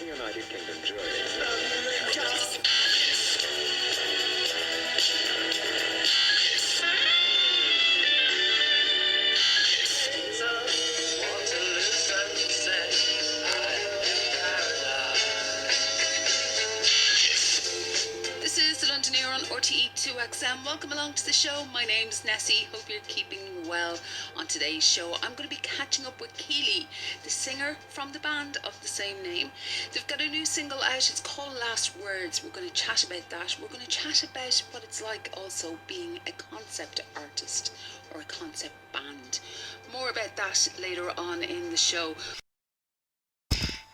United Kingdom jury. This is the Londoner on RTE2XM. Welcome along to the show. My name's Nessy. Hope you're keeping well. On today's show, I'm going to be catching up with Keeley, the singer from the band of the same name. They've got a new single out. It's called Last Words. We're going to chat about that. We're going to chat about what it's like also being a concept artist or a concept band. More about that later on in the show.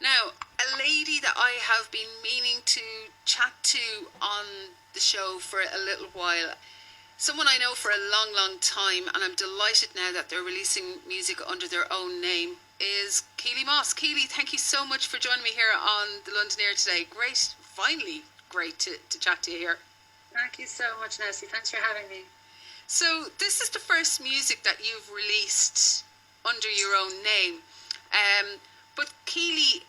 Now, a lady that I have been meaning to chat to on the show for a little while, someone I know for a long, long time, and I'm delighted now that they're releasing music under their own name, is Keeley Moss. Keeley, thank you so much for joining me here on the Londoner today. Great, finally great to chat to you here. Thank you so much, Nessy. Thanks for having me. So this is the first music that you've released under your own name. But Keeley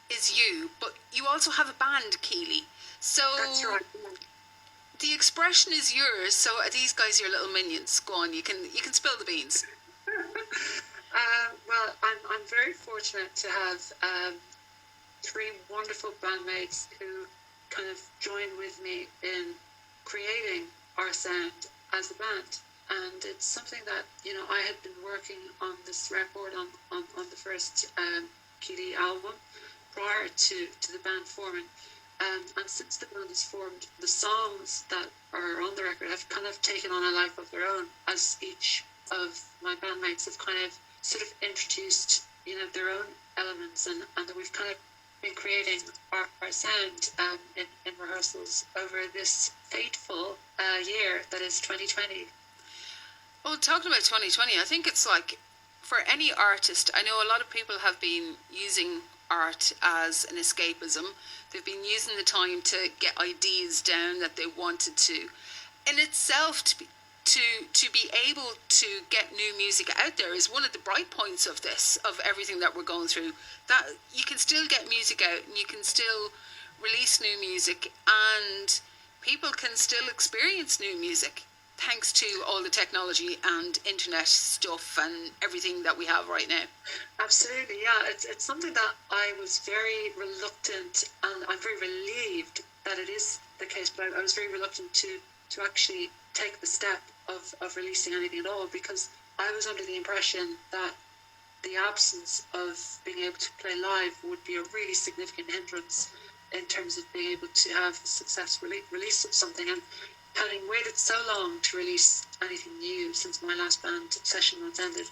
is you, but you also have a band, Keeley. So That's right. the expression is yours. So are these guys your little minions? Go on, you can spill the beans. Well, I'm very fortunate to have three wonderful bandmates who kind of joined with me in creating our sound as a band. And it's something that, I had been working on this record on the first Keeley album prior to the band forming. And since the band is formed, the songs that are on the record have kind of taken on a life of their own, as each of my bandmates have kind of sort of introduced, their own elements, and we've kind of been creating our sound in rehearsals over this fateful year that is 2020. Well, talking about 2020, I think it's like, for any artist, I know a lot of people have been using art as an escapism. They've been using the time to get ideas down that they wanted to. In itself, to be able to get new music out there is one of the bright points of this, of everything that we're going through. That you can still get music out and you can still release new music and people can still experience new music, thanks to all the technology and internet stuff and everything that we have right now. Absolutely, yeah. It's something that I was very reluctant, and I'm very relieved that it is the case, but I was very reluctant to actually take the step of releasing anything at all, because I was under the impression that the absence of being able to play live would be a really significant hindrance in terms of being able to have a successful release of something. And having waited so long to release anything new since my last band session was ended,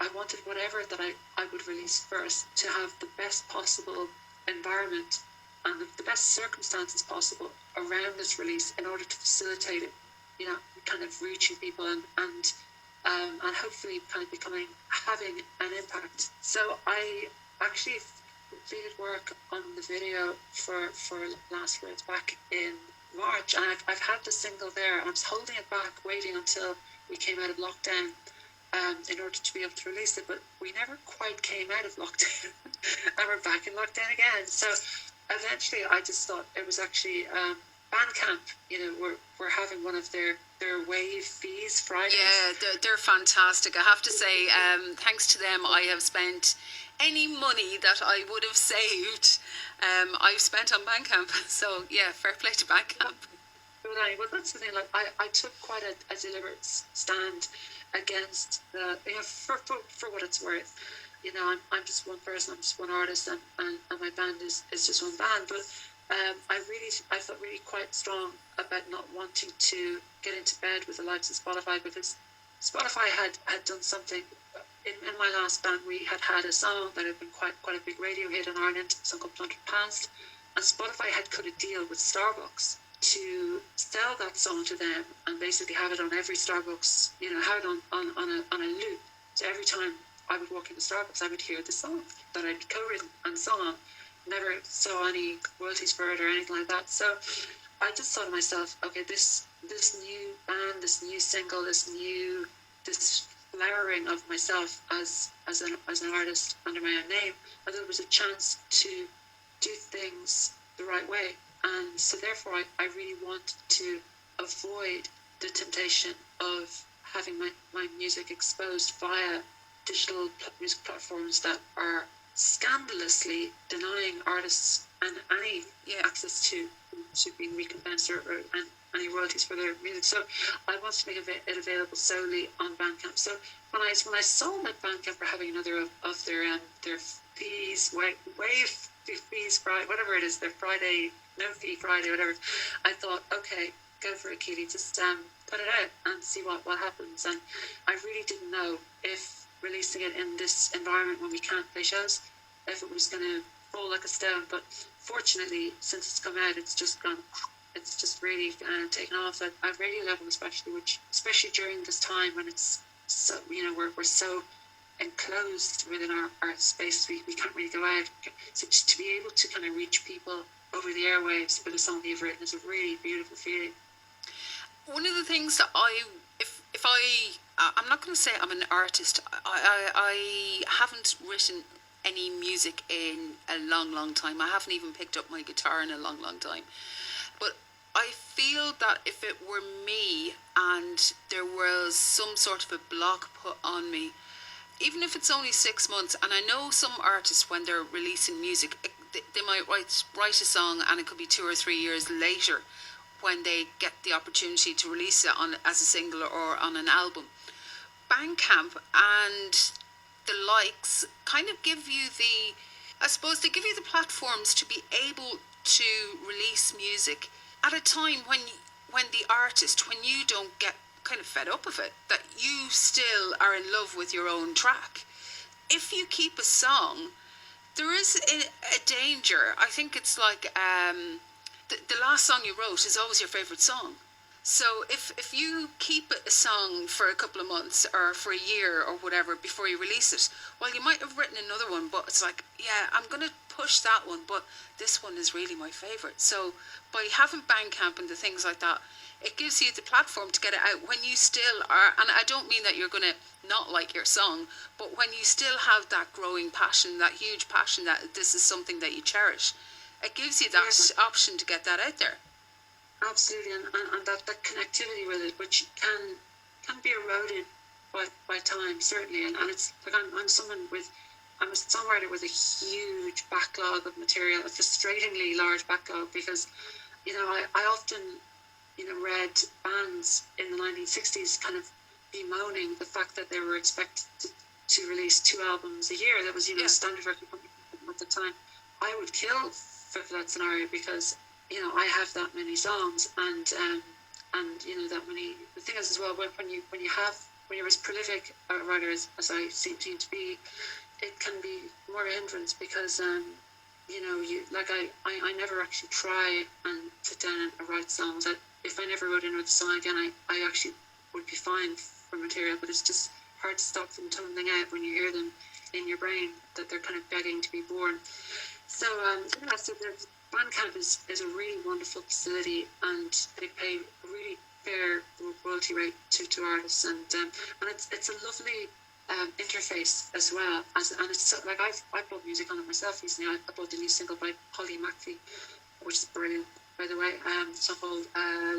I wanted whatever that I would release first to have the best possible environment and the best circumstances possible around this release in order to facilitate it, kind of reaching people and hopefully kind of having an impact. So I actually completed work on the video for Last Words back in March, and I've had the single there. I was holding it back, waiting until we came out of lockdown in order to be able to release it, but we never quite came out of lockdown and we're back in lockdown again. So eventually I just thought it was actually Bandcamp, we're having one of their wave fees Fridays. Yeah, they're fantastic. I have to say, thanks to them, I have spent any money that I would have saved, I've spent on Bandcamp. So yeah, fair play to Bandcamp. Well, that's the thing. Like, I took quite a deliberate stand against the, for what it's worth. I'm just one person. I'm just one artist, and my band is just one band. But I felt really quite strong about not wanting to get into bed with the likes of Spotify, because Spotify had done something. In my last band, we had a song that had been quite a big radio hit in Ireland, a song called Blunted Past, and Spotify had cut a deal with Starbucks to sell that song to them and basically have it on every Starbucks, have it on a loop. So every time I would walk into Starbucks, I would hear the song that I'd co-written and sung on. Never saw any royalties for it or anything like that. So I just thought to myself, okay, this new band, this new single, this flowering of myself as an artist under my own name, I thought it was a chance to do things the right way. And so therefore I really want to avoid the temptation of having my music exposed via digital music platforms that are scandalously denying artists and any access to being recompensed or any royalties for their music. So I want to make it available solely on Bandcamp. So when I saw that Bandcamp were having another of their fees, wave fees, Friday, whatever it is, their Friday, no fee Friday, whatever, I thought, okay, go for it, Keeley, just put it out and see what happens. And I really didn't know if releasing it in this environment when we can't play shows, if it was going to fall like a stone. But fortunately, since it's come out, it's just really taken off at radio level, especially during this time when it's so, we're so enclosed within our space, we can't really go out. So to be able to kind of reach people over the airwaves with a song you've written is a really beautiful feeling. One of the things that I'm not going to say I'm an artist. I haven't written any music in a long time. I haven't even picked up my guitar in a long time. But I feel that if it were me and there was some sort of a block put on me, even if it's only 6 months, and I know some artists when they're releasing music, they might write a song and it could be 2 or 3 years later when they get the opportunity to release it as a single or on an album. Bandcamp and the likes kind of give you they give you the platforms to be able to release music at a time when the artist, when you don't get kind of fed up of it, that you still are in love with your own track. If you keep a song, there is a danger. I think it's like the last song you wrote is always your favourite song. So if you keep a song for a couple of months or for a year or whatever before you release it, well, you might have written another one, but it's like, yeah, I'm going to push that one, but this one is really my favourite. So by having Bandcamp and the things like that, it gives you the platform to get it out when you still are, and I don't mean that you're going to not like your song, but when you still have that growing passion, that huge passion that this is something that you cherish, it gives you that option to get that out there. Absolutely, and that connectivity with it, which can be eroded by time, certainly. And it's like I'm a songwriter with a huge backlog of material, a frustratingly large backlog, because I often read bands in the 1960s kind of bemoaning the fact that they were expected to release 2 albums a year. That was standard for at the time. I would kill for that scenario because I have that many songs and that many. The thing is as well, when you're as prolific a writer as I seem to be, it can be more a hindrance because I never actually try and sit down and write songs. That if I never wrote another song again, I actually would be fine for material, but it's just hard to stop them tumbling out when you hear them in your brain, that they're kind of begging to be born. So so the Bandcamp is a really wonderful facility, and they pay a really fair royalty rate to artists, and it's a lovely interface as well. And it's so, like I bought music on it myself recently. I bought the new single by Holly McPhee, which is brilliant, by the way. It's called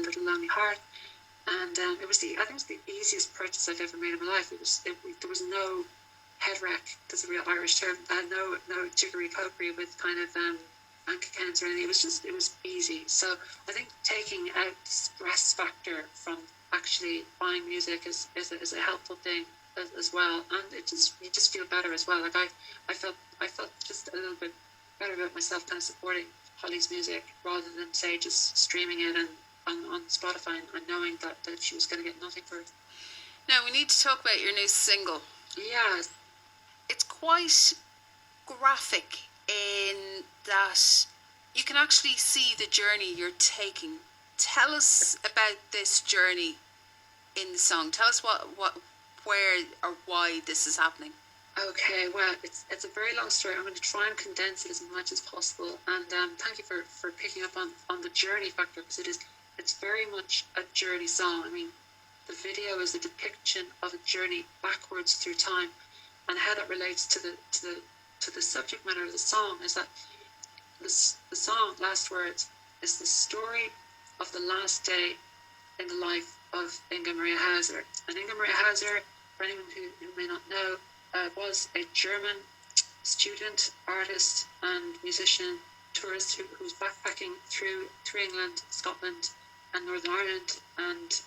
Little Lonely Heart, and I think it was the easiest purchase I've ever made in my life. There was no head wreck. That's a real Irish term. No jiggery pokery with kind of bank accounts or anything. It was easy. So I think taking out the stress factor from actually buying music is a helpful thing as well, and you just feel better as well. Like I felt just a little bit better about myself, kind of supporting Holly's music rather than say just streaming it and on Spotify and knowing that she was going to get nothing for it. Now we need to talk about your new single. Yeah, it's quite graphic in that you can actually see the journey you're taking. Tell us about this journey in the song. Tell us what where or why this is happening. Okay, well, it's a very long story. I'm going to try and condense it as much as possible. And thank you for picking up on the journey factor, because it's very much a journey song. I mean, the video is a depiction of a journey backwards through time, and how that relates to the subject matter of the song is that the song Last Words is the story of the last day in the life of Inga Maria Hauser. And Inga Maria Hauser, for anyone who may not know, was a German student, artist, and musician, tourist who was backpacking through England, Scotland, and Northern Ireland. And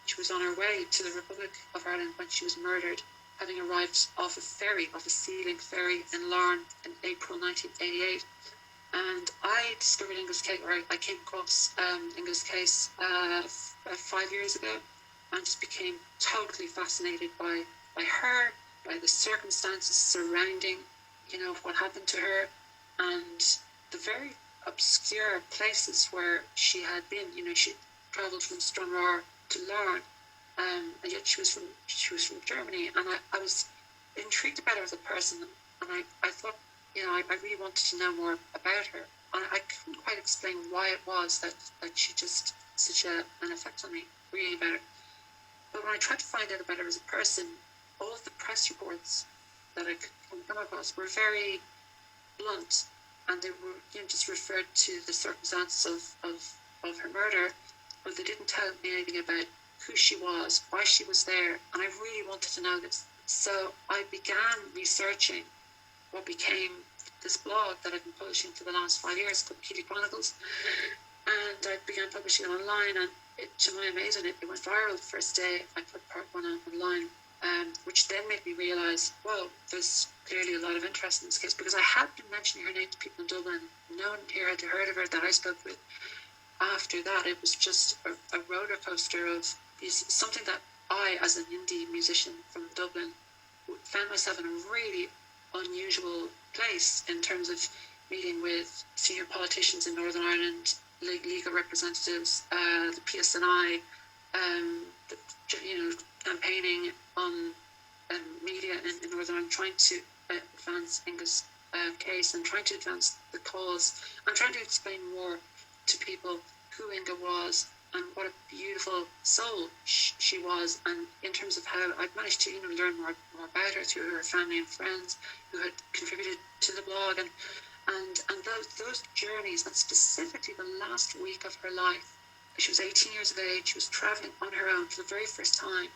she was on her way to the Republic of Ireland when she was murdered, having arrived off a sealing ferry in Larne in April 1988. And I discovered Inga's case, or I came across Inga's case 5 years ago, and just became totally fascinated by her, by the circumstances surrounding, what happened to her, and the very obscure places where she had been. She travelled from Stranraer to Larne, and yet she was from Germany, and I was intrigued about her as a person, and I thought, I really wanted to know more about her. And I couldn't quite explain why it was that she just such an effect on me, reading about her. But when I tried to find out about her as a person, all of the press reports that I could come across were very blunt, and they were just referred to the circumstances of her murder, but they didn't tell me anything about who she was, why she was there, and I really wanted to know this. So I began researching what became this blog that I've been publishing for the last 5 years called Keeley Chronicles, and I began publishing it online, and to my amazement, it went viral the first day I put part one online, which then made me realise, well, there's clearly a lot of interest in this case, because I had been mentioning her name to people in Dublin. No one here had heard of her that I spoke with. After that, it was just a roller coaster of something that I, as an indie musician from Dublin, found myself in a really unusual place in terms of meeting with senior politicians in Northern Ireland, legal representatives, the PSNI, campaigning on media in Northern Ireland, trying to advance Inga's case and trying to advance the cause. I'm trying to explain more to people who Inga was and what a beautiful soul she was, and in terms of how I've managed to learn more about her through her family and friends who had contributed to the blog, and those journeys, and specifically the last week of her life. She was 18 years of age. She was travelling on her own for the very first time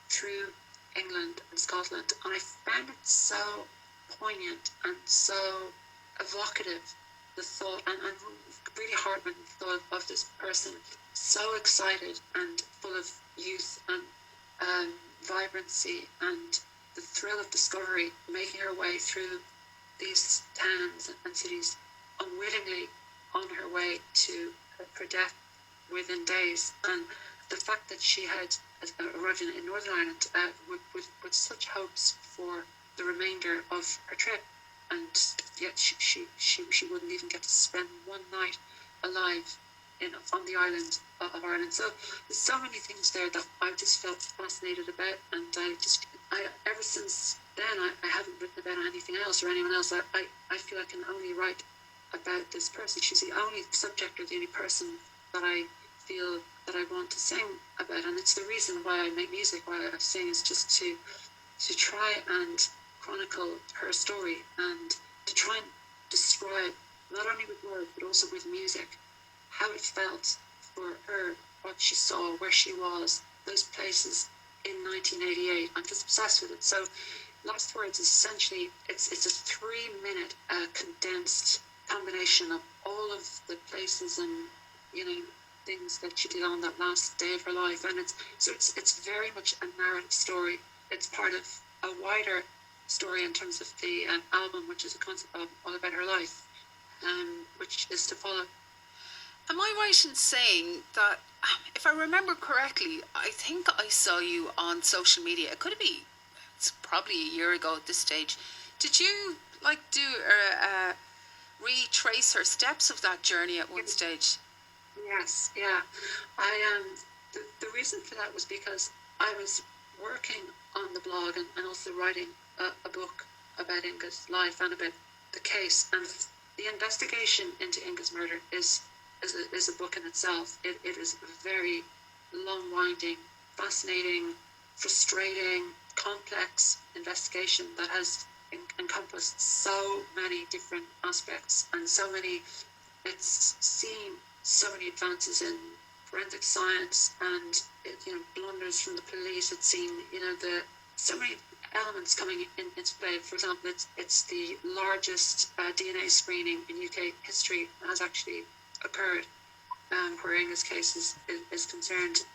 through England and Scotland, and I found it so poignant and so evocative, the thought, and really heartwarming thought of this person so excited and full of youth and vibrancy and the thrill of discovery, making her way through these towns and cities, unwittingly on her way to her death within days. And the fact that she had arrived in Northern Ireland with such hopes for the remainder of her trip, and yet she wouldn't even get to spend one night alive on the island of Ireland. So there's so many things there that I just felt fascinated about, and I ever since then I haven't written about anything else or anyone else. I feel I can only write about this person. She's the only subject or the only person that I feel that I want to sing about, and it's the reason why I make music, why I sing, is just to try and chronicle her story and to try and describe, not only with words but also with music, how it felt for her, what she saw, where she was, those places in 1988. I'm just obsessed with it. So Last Words is essentially, it's a 3-minute condensed combination of all of the places and things that she did on that last day of her life, and it's very much a narrative story. It's part of a wider story in terms of the album, which is a concept album all about her life, which is to follow. Am I right in saying that, if I remember correctly, I think I saw you on social media? It's probably a year ago at this stage. Did you do retrace her steps of that journey at one stage? Yes, yeah. The reason for that was because I was working on the blog and also writing a book about Inga's life and about the case, and the investigation into Inga's murder is a book in itself. It is a very long-winding, fascinating, frustrating, complex investigation that has encompassed so many different aspects and so many. It's seen so many advances in forensic science and blunders from the police. It's seen the so many elements coming into play. For example, it's the largest DNA screening in UK history that has actually occurred, where Inga's case is concerned.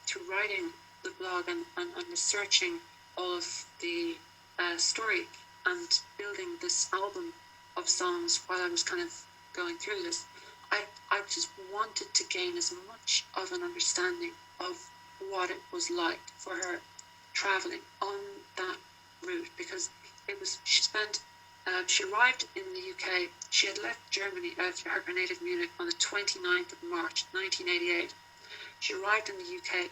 Through writing the blog and researching all of the story and building this album of songs while I was kind of going through this, I just wanted to gain as much of an understanding of what it was like for her traveling on that route, because she arrived in the UK. She had left Germany after her native Munich on the 29th of March 1988. She arrived in the UK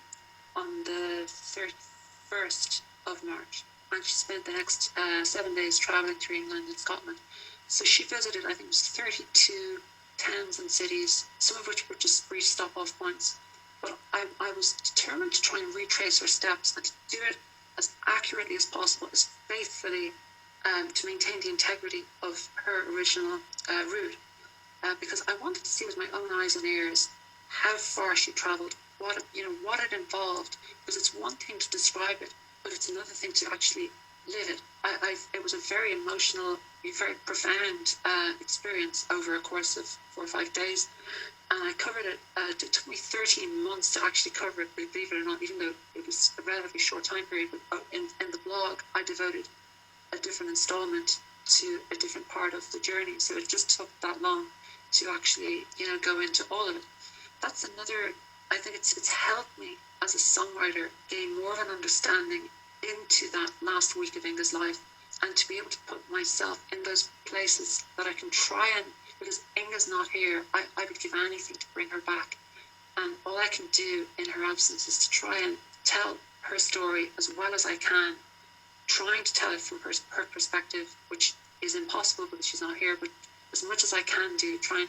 on the 31st of March, and she spent the next 7 days traveling through England and Scotland. So she visited, I think it was 32 towns and cities, some of which were just brief stop-off points. But I was determined to try and retrace her steps and to do it as accurately as possible, as faithfully, to maintain the integrity of her original route. Because I wanted to see with my own eyes and ears how far she travelled, what it involved. Because it's one thing to describe it, but it's another thing to actually live it. It was a very emotional, very profound experience over a course of 4 or 5 days. And I covered it. It took me 13 months to actually cover it, believe it or not, even though it was a relatively short time period. But in the blog, I devoted a different installment to a different part of the journey. So it just took that long to actually, go into all of it. That's another, I think it's helped me as a songwriter gain more of an understanding into that last week of Inga's life, and to be able to put myself in those places that I can try and, because Inga's not here, I would give anything to bring her back. And all I can do in her absence is to try and tell her story as well as I can, trying to tell it from her perspective, which is impossible because she's not here, but as much as I can do, try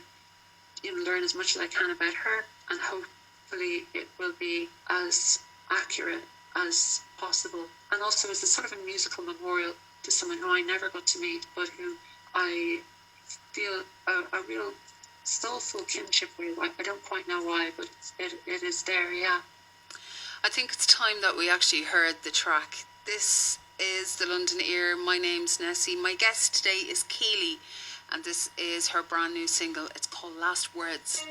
and learn as much as I can about her, and hopefully it will be as accurate as possible. And also as a sort of a musical memorial to someone who I never got to meet, but who I feel a real soulful kinship with. I don't quite know why, but it is there, yeah. I think it's time that we actually heard the track. This is the London Ear. My name's Nessy. My guest today is Keeley, and this is her brand new single. It's called Last Words.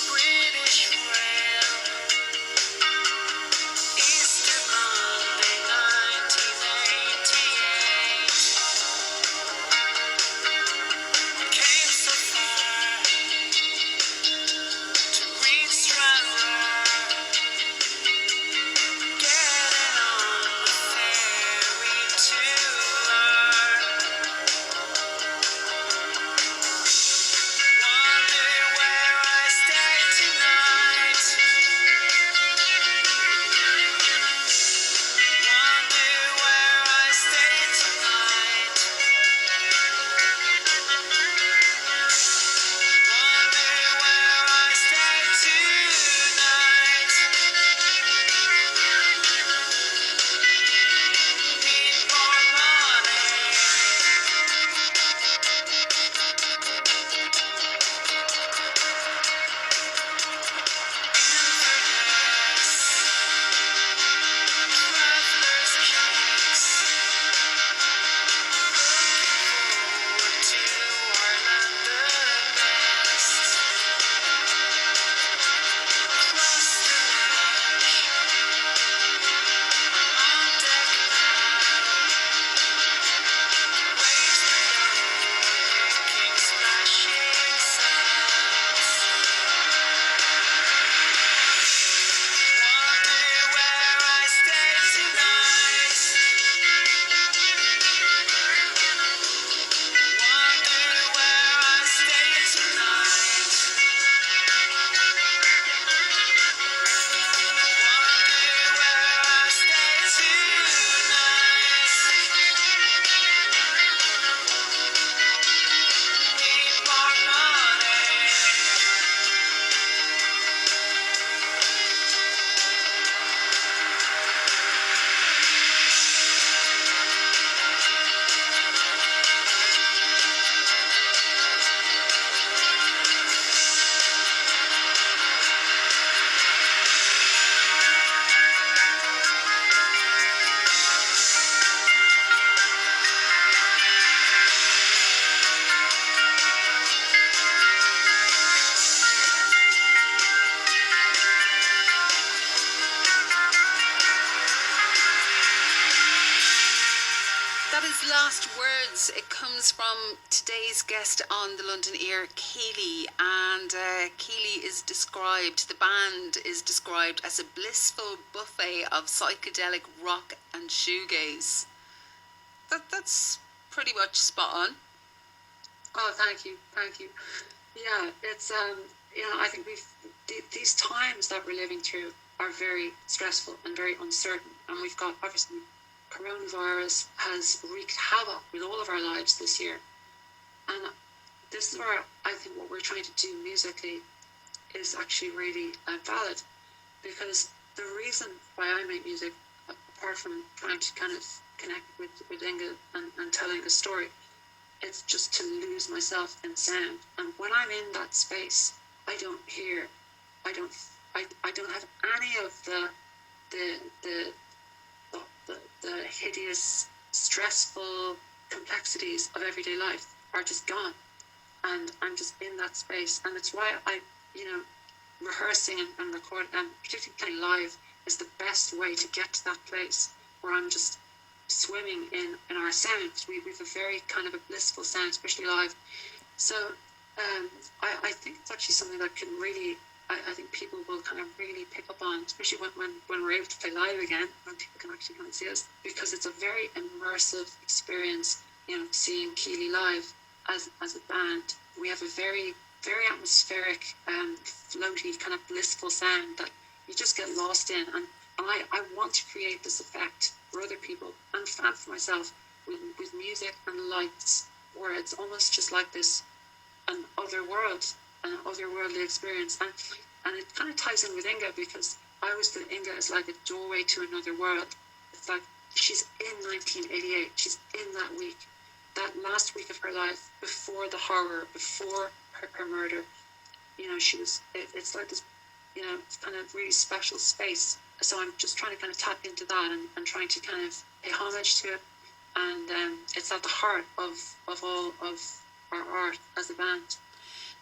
British rail is last words, it comes from today's guest on the London Ear, Keeley. And Keeley is described, the band is described as a blissful buffet of psychedelic rock and shoegaze. That's pretty much spot on. Oh, thank you. Yeah, it's I think these times that we're living through are very stressful and very uncertain, and we've got, obviously, coronavirus has wreaked havoc with all of our lives this year, and this is where I think what we're trying to do musically is actually really valid, because the reason why I make music, apart from trying to kind of connect with Inga and telling a story, it's just to lose myself in sound. And when I'm in that space, I don't have any of the hideous, stressful complexities of everyday life are just gone. And I'm just in that space. And it's why rehearsing and recording, and particularly playing live, is the best way to get to that place where I'm just swimming in our sound. We have a very kind of a blissful sound, especially live. So I think it's actually something that can really, I think people will kind of really pick up on, especially when we're able to play live again, when people can actually come and see us, because it's a very immersive experience, seeing Keeley live as a band. We have a very, very atmospheric, floaty, kind of blissful sound that you just get lost in. And I want to create this effect for other people and for myself with music and lights, where it's almost just like this an otherworldly experience. And it kind of ties in with Inga, because I always feel Inga is like a doorway to another world. It's like she's in 1988. She's in that week, that last week of her life, before the horror, before her murder. It's like this, kind of really special space. So I'm just trying to kind of tap into that and trying to kind of pay homage to it. And it's at the heart of all of our art as a band.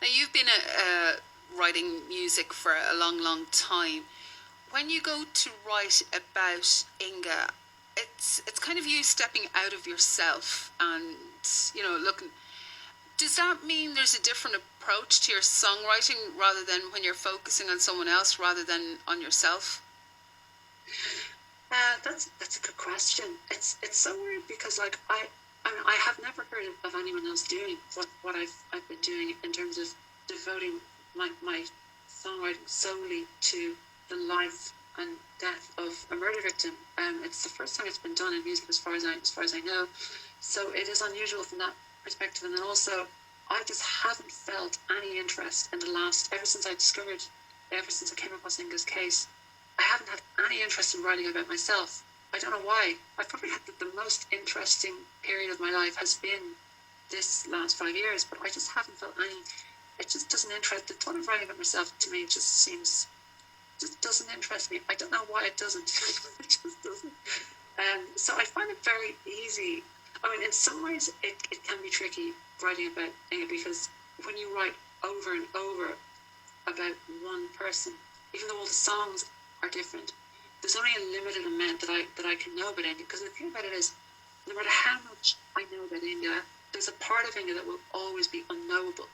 Now, you've been writing music for a long, long time. When you go to write about Inga, it's kind of you stepping out of yourself and, looking. Does that mean there's a different approach to your songwriting, rather than when you're focusing on someone else rather than on yourself? That's a good question. It's so weird, because I have never heard of anyone else doing what I've been doing, in terms of devoting my songwriting solely to the life and death of a murder victim. It's the first time it's been done in music, as far as I know. So it is unusual from that perspective. And then also, I just haven't felt any interest in ever since I came across Inga's case, I haven't had any interest in writing about myself. I don't know why. I've probably had the most interesting period of my life has been this last 5 years, but I just haven't felt any. It just doesn't interest. The thought of writing about myself, to me, just doesn't interest me. I don't know why it doesn't. It just doesn't. So I find it very easy. I mean, in some ways, it can be tricky writing about Inga, because when you write over and over about one person, even though all the songs are different, there's only a limited amount that I can know about Inga. Because the thing about it is, no matter how much I know about Inga, there's a part of Inga that will always be unknowable,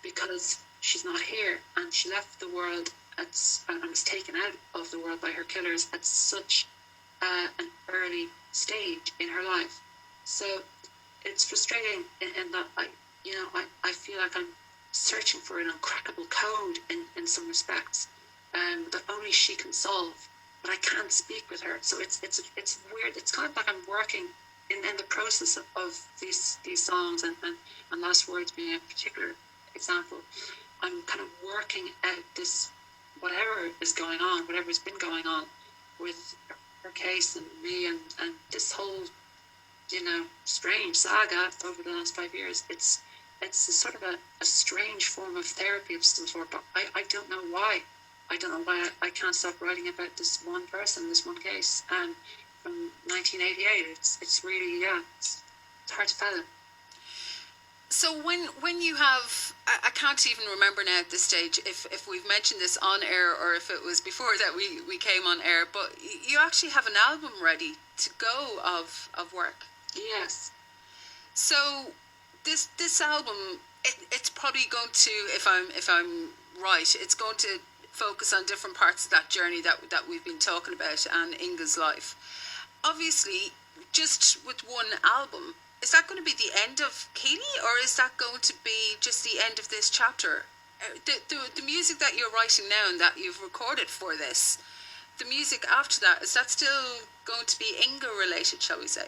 because she's not here, and she left the world and was taken out of the world by her killers at such an early stage in her life. So it's frustrating in that I feel like I'm searching for an uncrackable code in some respects, that only she can solve, but I can't speak with her. So it's weird. It's kind of like I'm working in the process of these songs, and Last Words being a particular example. I'm kind of working out this, whatever is going on, whatever's been going on with her case and me, and this whole strange saga over the last 5 years. It's a sort of a strange form of therapy of some sort, but I don't know why. I don't know why I can't stop writing about this one person, this one case, and from 1988. It's really, it's hard to fathom. So when you have, I can't even remember now at this stage if we've mentioned this on air or if it was before that we came on air, but you actually have an album ready to go of work. Yes. So this album, it's probably going to, if I'm right, it's going to focus on different parts of that journey that we've been talking about and Inga's life. Obviously, just with one album, is that going to be the end of Keeley, or is that going to be just the end of this chapter? The music that you're writing now and that you've recorded for this, the music after that, is that still going to be Inga related, shall we say?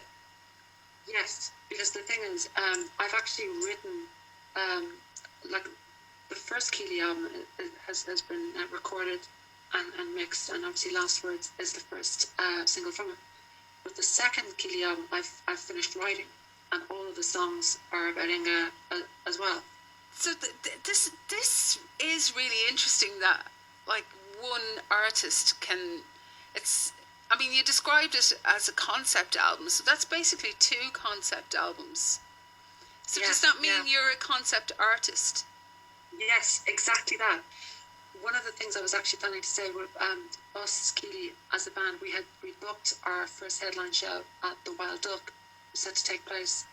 Yes, because the thing is, I've actually written, like, the first Keeley album has been recorded and mixed, and obviously Last Words is the first single from it. But the second Keeley album, I've finished writing, and all of the songs are about Inga as well. So this is really interesting that, like, one artist can, it's, I mean, you described it as a concept album, so that's basically two concept albums. So does that mean you're a concept artist? Yes, exactly that. One of the things I was actually planning to say was us, Keeley, as a band, we booked our first headline show at the Wild Duck. It was set to take place.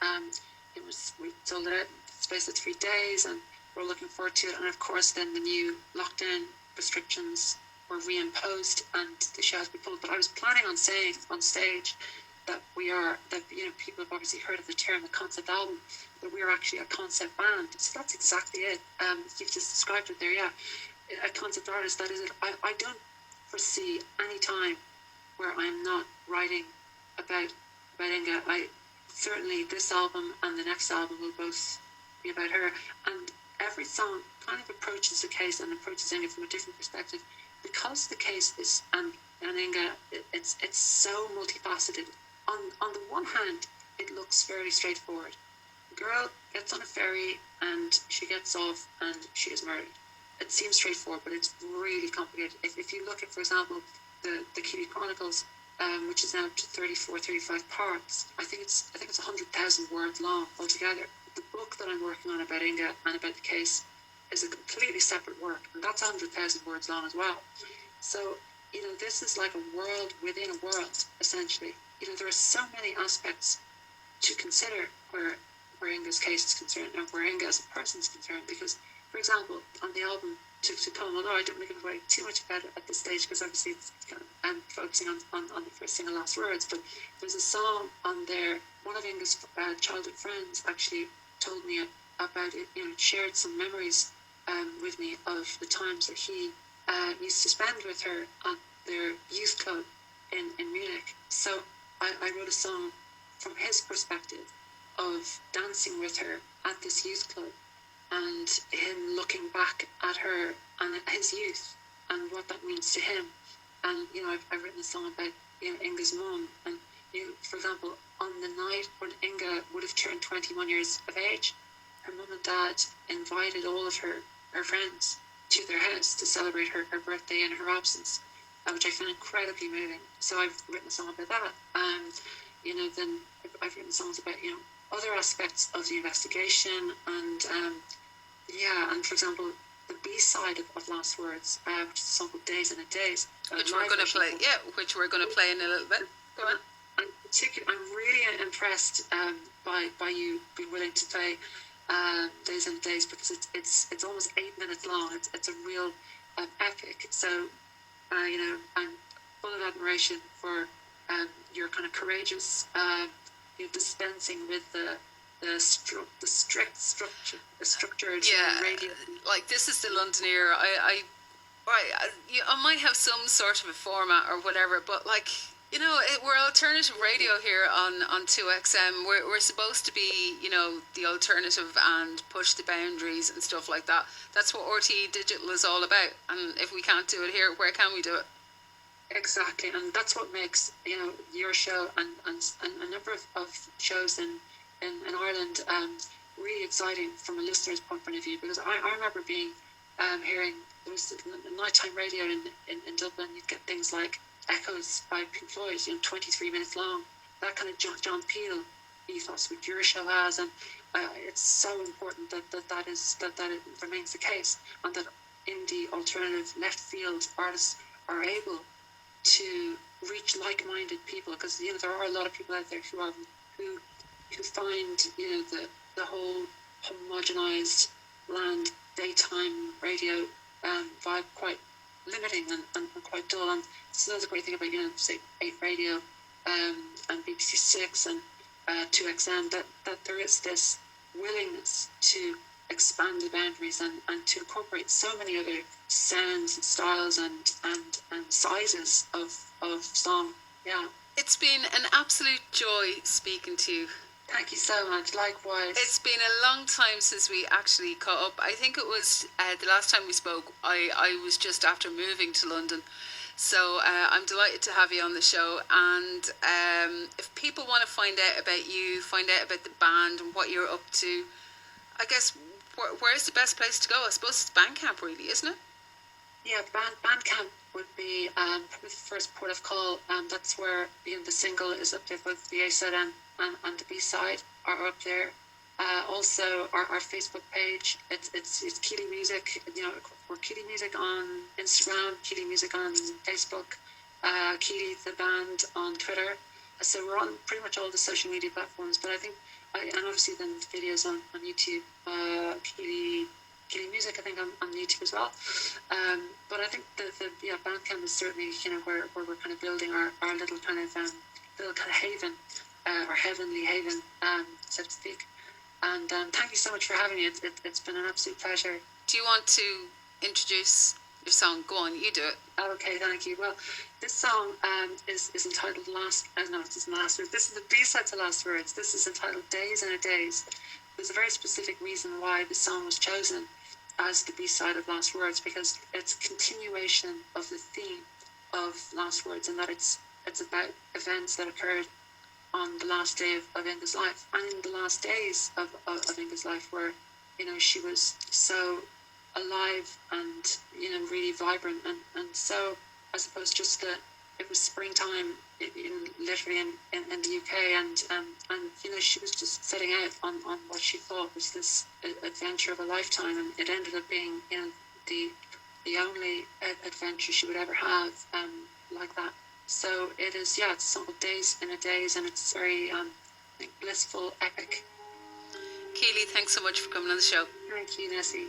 We sold it out in the space of 3 days, and we're looking forward to it. And of course, then the new lockdown restrictions were reimposed, and the show has been pulled. But I was planning on saying on stage that people have obviously heard of the term the concept album, but we're actually a concept band. So that's exactly it. You've just described it there, yeah. A concept artist, that is it. I don't foresee any time where I'm not writing about Inga. Certainly this album and the next album will both be about her, and every song kind of approaches the case and approaches Inga from a different perspective, because the case is and Inga, it's so multifaceted. On the one hand, it looks fairly straightforward. The girl gets on a ferry and she gets off and she is murdered. It seems straightforward, but it's really complicated. If you look at, for example, the Keeley Chronicles, which is now to 35 parts, I think it's 100,000 words long altogether. The book that I'm working on about Inga and about the case is a completely separate work, and that's 100,000 words long as well. So, this is like a world within a world, essentially. There are so many aspects to consider where Inga's case is concerned and where Inga as a person is concerned, because, for example, on the album to come, although I don't want to give away too much about it at this stage, because obviously it's kind of, I'm focusing on the first single, Last Words, but there's a song on there. One of Inga's childhood friends actually told me about it, shared some memories with me of the times that he used to spend with her at their youth club in Munich. So I wrote a song from his perspective of dancing with her at this youth club, and him looking back at her and his youth and what that means to him. And I've written a song about Inga's mum, and for example, on the night when Inga would have turned 21 years of age, her mum and dad invited all of her friends to their house to celebrate her birthday in her absence, which I found incredibly moving. So I've written a song about that. Then I've written songs about other aspects of the investigation, and and for example, the B-side of Last Words, which is a song called Days and Days, which we're going to play. Yeah, which we're going to play in a little bit. Go on. And particularly, I'm really impressed by you being willing to play Days and Days, because it's almost 8 minutes long. It's a real epic. So I'm full of admiration for your kind of courageous dispensing with the strict structured radio. Like, this is the Londoner. I might have some sort of a format or whatever, but like, we're alternative radio here on 2XM. We're supposed to be, the alternative and push the boundaries and stuff like that. That's what RTE Digital is all about. And if we can't do it here, where can we do it? Exactly, and that's what makes your show and a number of shows in Ireland really exciting from a listener's point of view. Because I remember hearing, there was nighttime radio in Dublin. You'd get things like Echoes by Pink Floyd, 23 minutes long. That kind of John Peel ethos which your show has, and it's so important that it remains the case, and that indie, alternative, left field artists are able to reach like-minded people, because there are a lot of people out there who who find, the whole homogenized bland daytime radio vibe quite limiting and quite dull. And so that's a great thing about, say 8 Radio and BBC Six and 2XM, that there is this willingness to expand the boundaries and to incorporate so many other sounds and styles and sizes of song. Yeah. It's been an absolute joy speaking to you. Thank you so much. Likewise. It's been a long time since we actually caught up. I think it was the last time we spoke, I was just after moving to London. So I'm delighted to have you on the show. And if people want to find out about you, find out about the band and what you're up to, I guess, where's the best place to go? I suppose it's Bandcamp, really, isn't it? Yeah, Bandcamp would be probably the first port of call. That's where the single is up there, both the A side and the B side are up there. Also, our Facebook page, it's Keeley Music. We're Keeley Music on Instagram, Keeley Music on Facebook, Keeley the band on Twitter. So we're on pretty much all the social media platforms. But I think, and obviously then videos on YouTube, Keeley Music, I think on YouTube as well. But I think the Bandcamp is certainly where we're kind of building our little kind of haven, our heavenly haven, so to speak. And thank you so much for having me. It's been an absolute pleasure. Do you want to introduce your song? Go on, you do it. Okay, thank you. Well, this song is entitled Last. No, it isn't Last Words. This is the B-side to Last Words. This is entitled Days and a Days. There's a very specific reason why this song was chosen as the B-side of Last Words, because it's a continuation of the theme of Last Words, and that it's about events that occurred on the last day of Inga's life, and in the last days of Inga's life, where she was so alive and really vibrant, and so I suppose just that it was springtime literally in the UK, and she was just setting out on what she thought was this adventure of a lifetime, and it ended up being the only adventure she would ever have like that. So it is, it's a song called Days in a Days, and it's very blissful, epic. Keeley, thanks so much for coming on the show. Thank you, Nessy.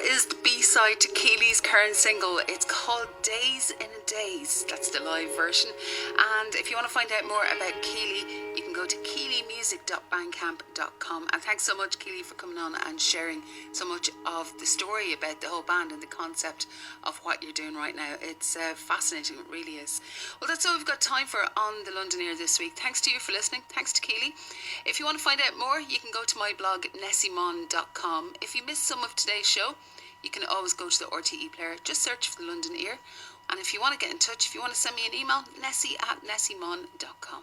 That is the B-side to Keeley's current single. It's called Days in a Daze. That's the live version. And if you want to find out more about Keeley, you can go to keeleymusic.bandcamp.com. And thanks so much, Keeley, for coming on and sharing so much of the story about the whole band and the concept of what you're doing right now. It's fascinating, it really is. Well, that's all we've got time for on the London Ear this week. Thanks to you for listening. Thanks to Keeley. If you want to find out more, you can go to my blog, nessymon.com. If you missed some of today's show, you can always go to the RTE player. Just search for the London Ear. And if you want to get in touch, if you want to send me an email, nessy@nessymon.com.